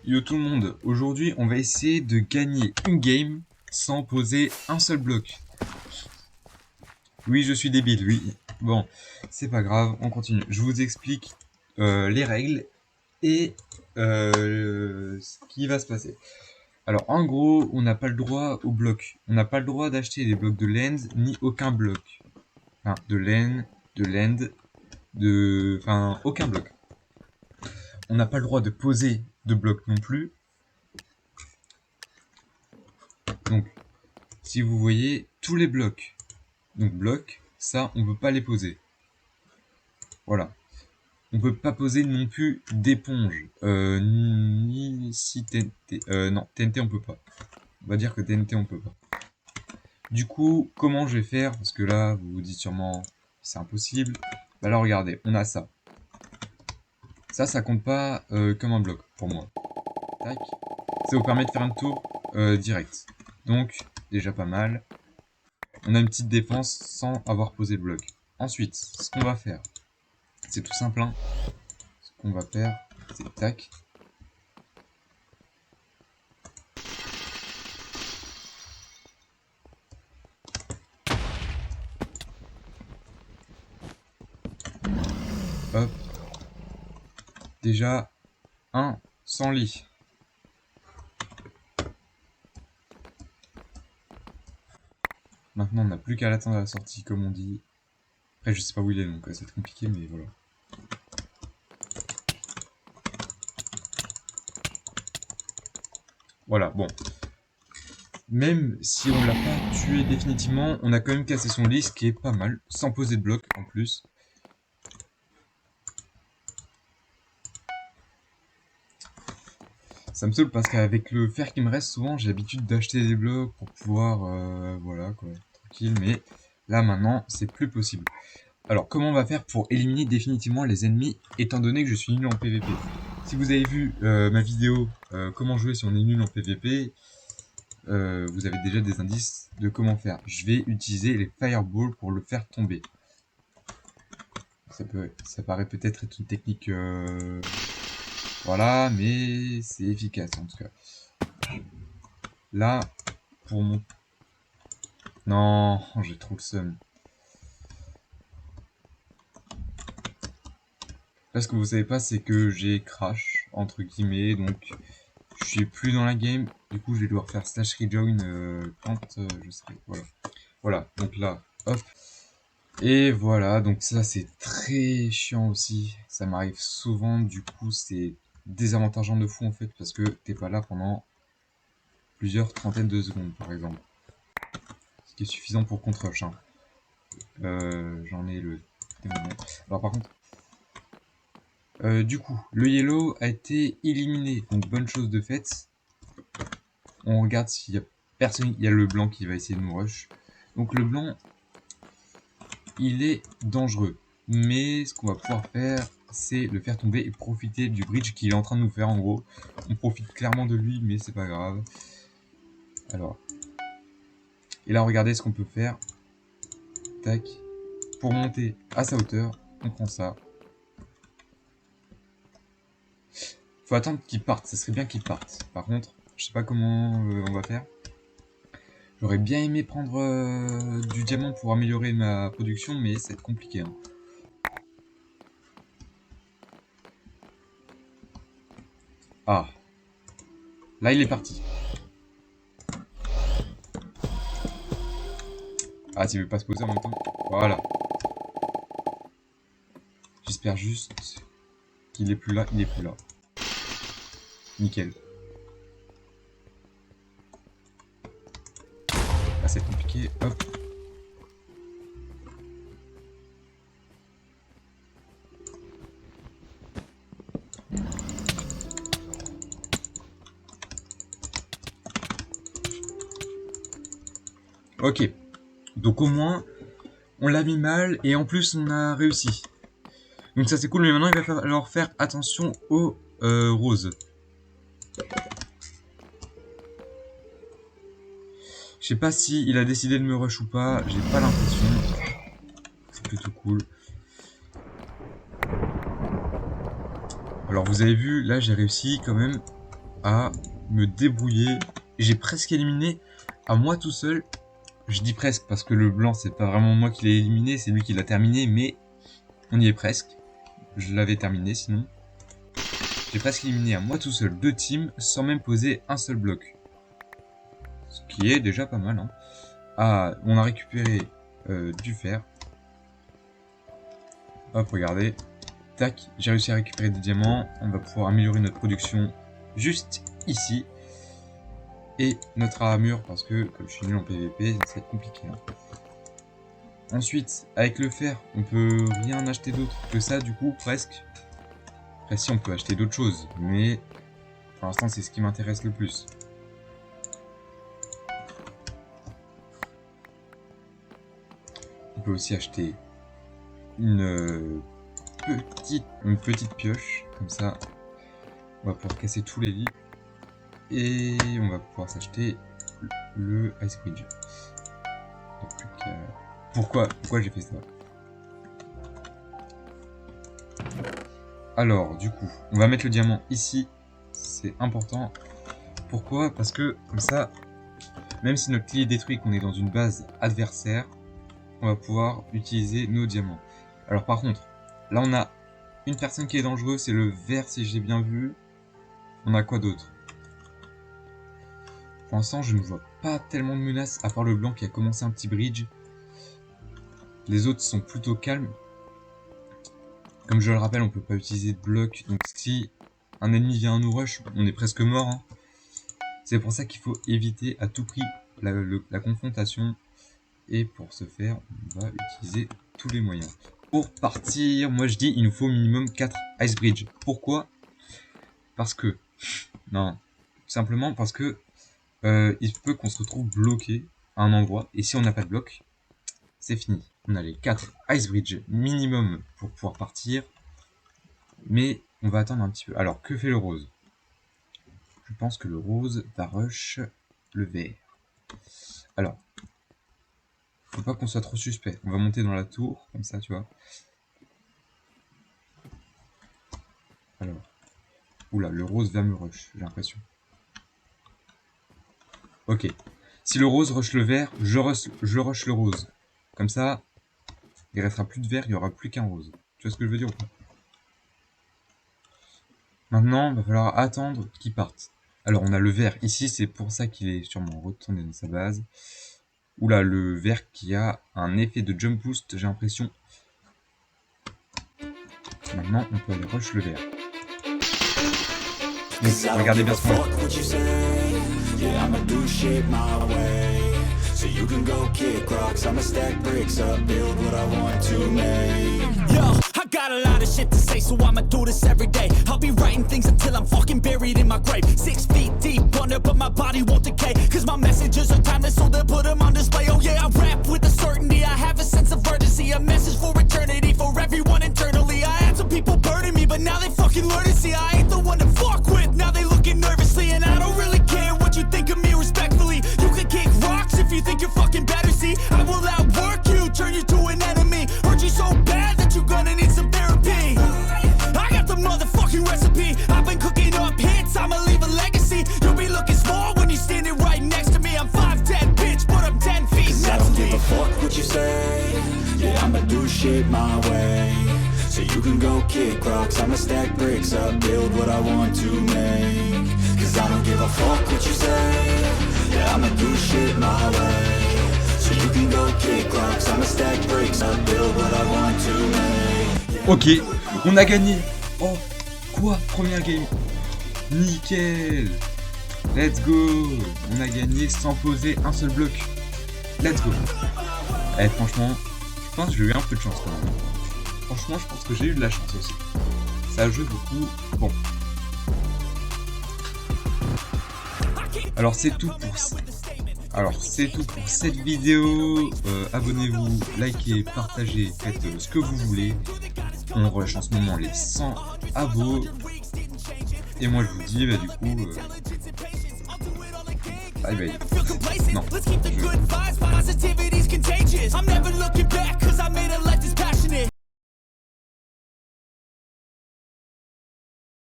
Yo tout le monde, aujourd'hui on va essayer de gagner une game sans poser un seul bloc. Oui, je suis débile, oui. Bon, c'est pas grave, on continue. Je vous explique les règles et ce qui va se passer. Alors en gros, on n'a pas le droit au bloc. On n'a pas le droit d'acheter des blocs de land ni aucun bloc. Enfin, de laine, de land, Enfin, aucun bloc. On n'a pas le droit de poser de bloc non plus. Donc, si vous voyez, tous les blocs, donc blocs, ça, on peut pas les poser. Voilà. On peut pas poser non plus d'éponge. Ni si TNT. Non, TNT on peut pas. On va dire que TNT on peut pas. Du coup, comment je vais faire? Parce que là, vous vous dites sûrement, c'est impossible. Bah là, regardez, on a ça. Ça compte pas comme un bloc pour moi. Tac. Ça vous permet de faire un tour direct. Donc, déjà pas mal. On a une petite défense sans avoir posé le bloc. Ensuite, ce qu'on va faire, c'est tout simple. Hein. Ce qu'on va faire, c'est tac. Hop. Déjà, un sans lit. Maintenant, on n'a plus qu'à l'attendre à la sortie, comme on dit. Après, je sais pas où il est, donc ça va être compliqué, mais voilà. Voilà, bon. Même si on l'a pas tué définitivement, on a quand même cassé son lit, ce qui est pas mal, sans poser de bloc en plus. Ça me saoule parce qu'avec le fer qui me reste, souvent j'ai l'habitude d'acheter des blocs pour pouvoir, voilà quoi, tranquille, mais là maintenant, c'est plus possible. Alors, comment on va faire pour éliminer définitivement les ennemis, étant donné que je suis nul en PvP? Si vous avez vu ma vidéo comment jouer si on est nul en PvP, vous avez déjà des indices de comment faire. Je vais utiliser les fireballs pour le faire tomber. Ça paraît peut-être être une technique, voilà, mais c'est efficace en tout cas. Là, pour mon... Non, j'ai trop le seum. Là, ce que vous savez pas, c'est que j'ai crash, entre guillemets, donc je suis plus dans la game. Du coup, je vais devoir faire slash rejoin quand je serai. Voilà. Voilà, donc là, hop. Et voilà, donc ça, c'est très chiant aussi. Ça m'arrive souvent, du coup, c'est désavantageant de fou en fait, parce que t'es pas là pendant plusieurs trentaines de secondes, par exemple. Ce qui est suffisant pour contre-rush. Hein. J'en ai le témoignage. Alors, par contre, du coup, le yellow a été éliminé, donc bonne chose de faite. On regarde s'il y a personne, il y a le blanc qui va essayer de nous rush. Donc le blanc, il est dangereux. Mais ce qu'on va pouvoir faire, c'est le faire tomber et profiter du bridge qu'il est en train de nous faire en gros. On profite clairement de lui, mais c'est pas grave. Alors. Et là, regardez ce qu'on peut faire. Tac. Pour monter à sa hauteur, on prend ça. Faut attendre qu'il parte, ça serait bien qu'il parte. Par contre, je sais pas comment on va faire. J'aurais bien aimé prendre du diamant pour améliorer ma production, mais c'est compliqué. Hein. Ah, là il est parti. Ah, s'il veut pas se poser en même temps. Voilà. J'espère juste qu'il est plus là. Il est plus là. Nickel. Ah, c'est compliqué. Hop. Ok. Donc au moins, on l'a mis mal et en plus on a réussi. Donc ça c'est cool, mais maintenant il va falloir faire attention aux roses. Je sais pas si il a décidé de me rush ou pas, j'ai pas l'impression. C'est plutôt cool. Alors vous avez vu, là j'ai réussi quand même à me débrouiller. J'ai presque éliminé à moi tout seul. Je dis presque parce que le blanc, c'est pas vraiment moi qui l'ai éliminé, c'est lui qui l'a terminé, mais on y est presque. Je l'avais terminé sinon. J'ai presque éliminé à moi tout seul 2 teams sans même poser un seul bloc. Ce qui est déjà pas mal. Hein. Ah, on a récupéré du fer. Hop, regardez. Tac, j'ai réussi à récupérer des diamants. On va pouvoir améliorer notre production juste ici. Et notre armure, parce que comme je suis nul en PVP, ça va être compliqué. Hein. Ensuite, avec le fer, on peut rien acheter d'autre que ça, du coup, presque. Après, si, on peut acheter d'autres choses, mais pour l'instant, c'est ce qui m'intéresse le plus. On peut aussi acheter une petite pioche, comme ça, on va pouvoir casser tous les lits. Et on va pouvoir s'acheter le Ice Bridge. Pourquoi j'ai fait ça? Alors, du coup, on va mettre le diamant ici. C'est important. Pourquoi? Parce que, comme ça, même si notre lit est détruit, qu'on est dans une base adversaire, on va pouvoir utiliser nos diamants. Alors, par contre, là, on a une personne qui est dangereuse, c'est le vert, si j'ai bien vu. On a quoi d'autre? Pour l'instant, je ne vois pas tellement de menaces, à part le blanc qui a commencé un petit bridge. Les autres sont plutôt calmes. Comme je le rappelle, on peut pas utiliser de bloc. Donc si un ennemi vient à nous rush, on est presque mort. Hein. C'est pour ça qu'il faut éviter à tout prix la confrontation. Et pour ce faire, on va utiliser tous les moyens. Pour partir, moi je dis il nous faut minimum 4 Ice Bridge. Pourquoi? Parce que... Non, simplement parce que il se peut qu'on se retrouve bloqué à un endroit. Et si on n'a pas de bloc, c'est fini. On a les 4 Ice Bridge minimum pour pouvoir partir. Mais on va attendre un petit peu. Alors, que fait le rose? Je pense que le rose va rush le vert. Alors, faut pas qu'on soit trop suspect. On va monter dans la tour, comme ça, tu vois. Alors, oula, le rose va me rush, j'ai l'impression. Ok. Si le rose rush le vert, je rush le rose. Comme ça, il restera plus de vert, il n'y aura plus qu'un rose. Tu vois ce que je veux dire ou pas? Maintenant, il va falloir attendre qu'il parte. Alors, on a le vert ici, c'est pour ça qu'il est sûrement retourné dans sa base. Oula, le vert qui a un effet de jump boost, j'ai l'impression. Maintenant, on peut aller rush le vert. Donc, regardez bien ce moment. So you can go kick rocks, I'ma stack bricks up, build what I want to make. Yo, I got a lot of shit to say, so I'ma do this every day. I'll be writing things until I'm fucking buried in my grave. 6 feet deep under, but my body won't decay. Cause my messages are timeless, so they'll put them on display. Oh yeah, I rap with a certainty, I have a sense of urgency. A message for eternity, for everyone internally. I had some people burning me, but now they fucking learn to see I ain't the one to fuck with. Now they looking nervously, and I don't really care what you think of me respectfully. You can kick rocks if you think you're fucking better, see I will outwork you, turn you to an enemy. Hurt you so bad that you're gonna need some therapy. I got the motherfucking recipe, I've been cooking up hits, I'ma leave a legacy. You'll be looking small when you're standing right next to me. I'm 5'10", bitch, but I'm 10 feet next to me. I don't give a fuck what you say, yeah, I'ma do shit my way. So you can go kick rocks, I'ma stack bricks up, build what I want to make. Cause I don't give a fuck what you say, yeah, I'ma do shit my way. So you can go kick rocks, I'ma stack bricks up, build what I want to make. Ok, on a gagné. Oh, quoi? Première game. Nickel. Let's go. On a gagné sans poser un seul bloc. Let's go. Eh, franchement, je pense que j'ai eu un peu de chance quand même. Franchement, je pense que j'ai eu de la chance aussi. Ça joue beaucoup. Bon. Alors c'est tout pour cette vidéo. Abonnez-vous, likez, partagez, faites ce que vous voulez. On rush en ce moment les 100 abos. Et moi je vous dis bah du coup bye bye. Non.